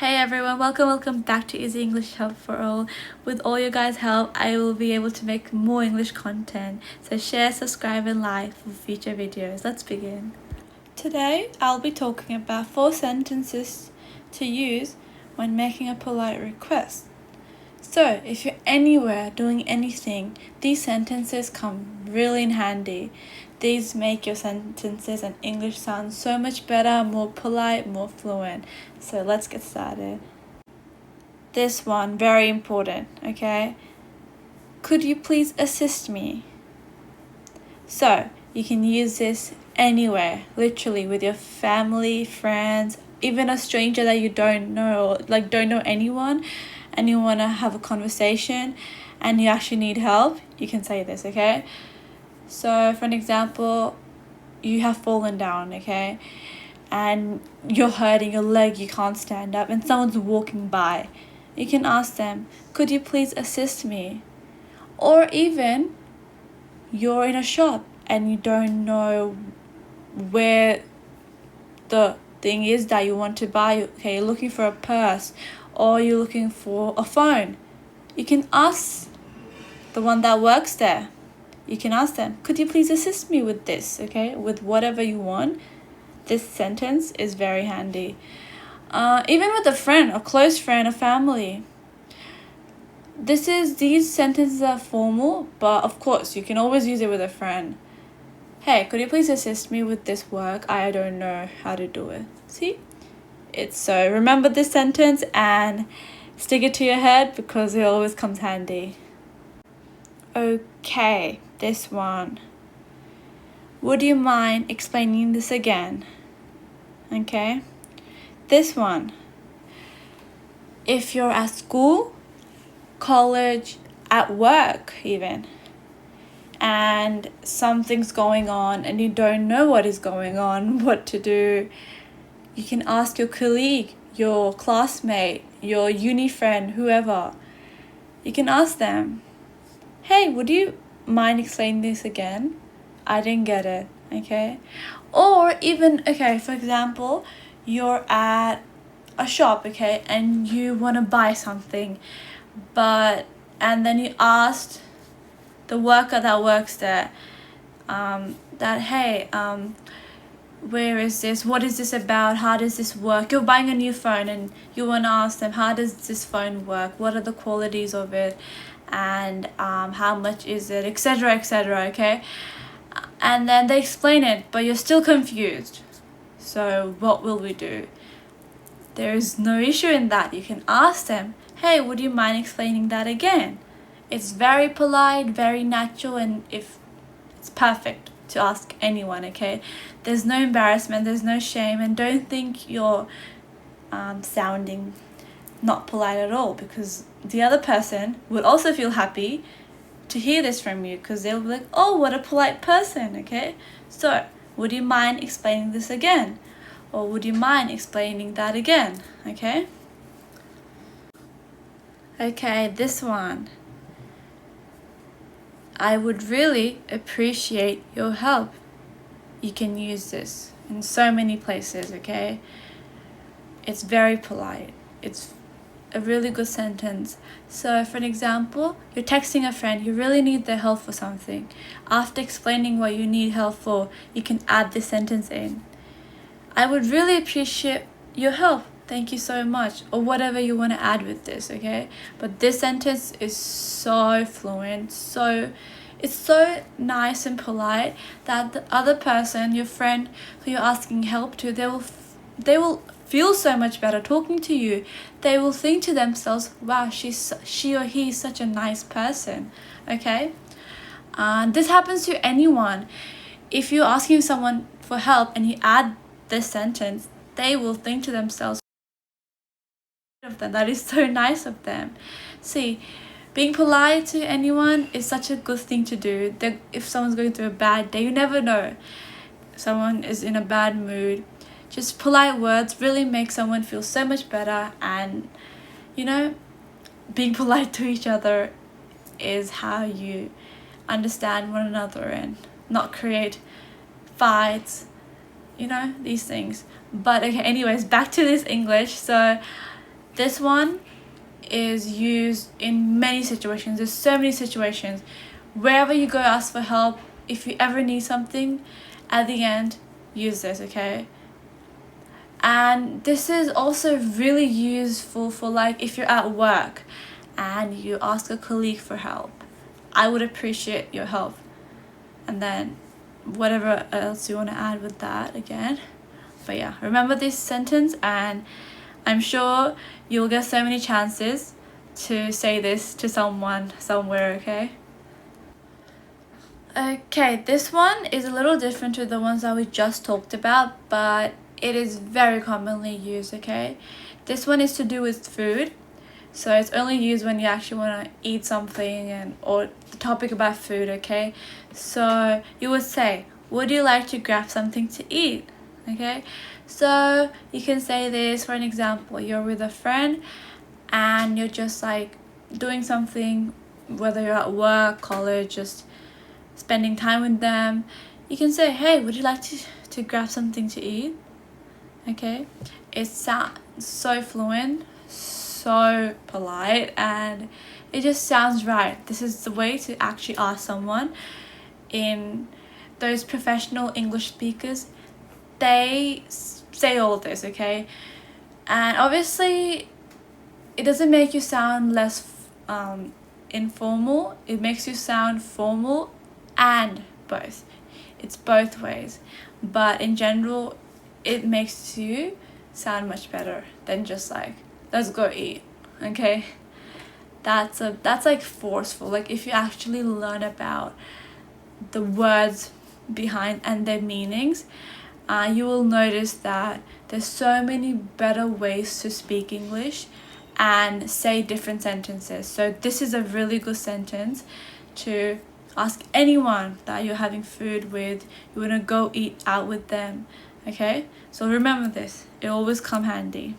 Hey everyone, welcome back to Easy English Help for All. With all your guys' help, I will be able to make more English content. So share, subscribe and like for future videos. Let's begin. Today, I'll be talking about 4 sentences to use when making a polite request. So, if you're anywhere doing anything, these sentences come really in handy. These make your sentences and English sound so much better, more polite, more fluent. So let's get started. This one, very important, okay? Could you please assist me? So, you can use this anywhere, literally with your family, friends, even a stranger that you don't know, like don't know anyone, and you want to have a conversation and you actually need help, you can say this, okay? So, for an example, you have fallen down, okay? And you're hurting your leg, you can't stand up, and someone's walking by. You can ask them, could you please assist me? Or even you're in a shop and you don't know where the thing is that you want to buy. Okay, you're looking for a purse or you're looking for a phone. You can ask the one that works there. You can ask them, could you please assist me with this, okay? With whatever you want. This sentence is very handy. Even with a friend, a close friend, a family. These sentences are formal, but of course, you can always use it with a friend. Hey, could you please assist me with this work? I don't know how to do it. See? So remember this sentence and stick it to your head because it always comes handy. Okay, this one. Would you mind explaining this again? Okay, this one. If you're at school, college, at work even, and something's going on and you don't know what is going on, what to do, you can ask your colleague, your classmate, your uni friend, whoever. You can ask them, hey, would you mind explaining this again? I didn't get it, okay? Or even, okay, for example, you're at a shop, okay, and you want to buy something, and then you asked the worker that works there, that, hey, where is this? What is this about? How does this work? You're buying a new phone and you want to ask them, how does this phone work? What are the qualities of it? And how much is it? Etc. Okay? And then they explain it, but you're still confused. So what will we do? There is no issue in that. You can ask them, hey, would you mind explaining that again? It's very polite, very natural, and if it's perfect to ask anyone, okay? There's no embarrassment, there's no shame, and don't think you're sounding not polite at all, because the other person would also feel happy to hear this from you, because they'll be like, oh, what a polite person, okay? So, would you mind explaining this again? Or would you mind explaining that again, okay? Okay, this one. I would really appreciate your help. You can use this in so many places, okay? It's very polite. It's a really good sentence. So for an example, you're texting a friend, you really need their help for something. After explaining what you need help for, you can add this sentence in. I would really appreciate your help. Thank you so much. Or whatever you want to add with this, okay? But this sentence is so fluent, it's so nice and polite that the other person, your friend who you're asking help to, they will feel so much better talking to you. They will think to themselves, wow, she or he is such a nice person, okay? This happens to anyone. If you're asking someone for help and you add this sentence, they will think to themselves, that is so nice of them. See, being polite to anyone is such a good thing to do. If someone's going through a bad day, you never know. Someone is in a bad mood. Just polite words really make someone feel so much better, and being polite to each other is how you understand one another and not create fights, these things. But okay, anyways, back to this English. So This one is used in many situations. There's so many situations. Wherever you go, ask for help. If you ever need something, at the end, use this, okay? And this is also really useful for, like, if you're at work and you ask a colleague for help. I would appreciate your help. And then whatever else you want to add with that again. But yeah, remember this sentence, and I'm sure you'll get so many chances to say this to someone somewhere, okay? Okay, this one is a little different to the ones that we just talked about, but it is very commonly used, okay? This one is to do with food. So it's only used when you actually want to eat something or the topic about food, okay? So you would say, would you like to grab something to eat? Okay? So you can say this for an example. You're with a friend and you're just like doing something, whether you're at work, college, just spending time with them. You can say, hey, would you like to grab something to eat? Okay? It sounds so fluent, so polite, and it just sounds right. This is the way to actually ask someone. In those professional English speakers, they say all this, okay? And obviously it doesn't make you sound less informal. It makes you sound formal, and both. It's both ways, but in general it makes you sound much better than just like, let's go eat, okay? That's like forceful. Like, if you actually learn about the words behind and their meanings, you will notice that there's so many better ways to speak English and say different sentences. So this is a really good sentence to ask anyone that you're having food with, you want to go eat out with them, okay? So remember this, it always come handy.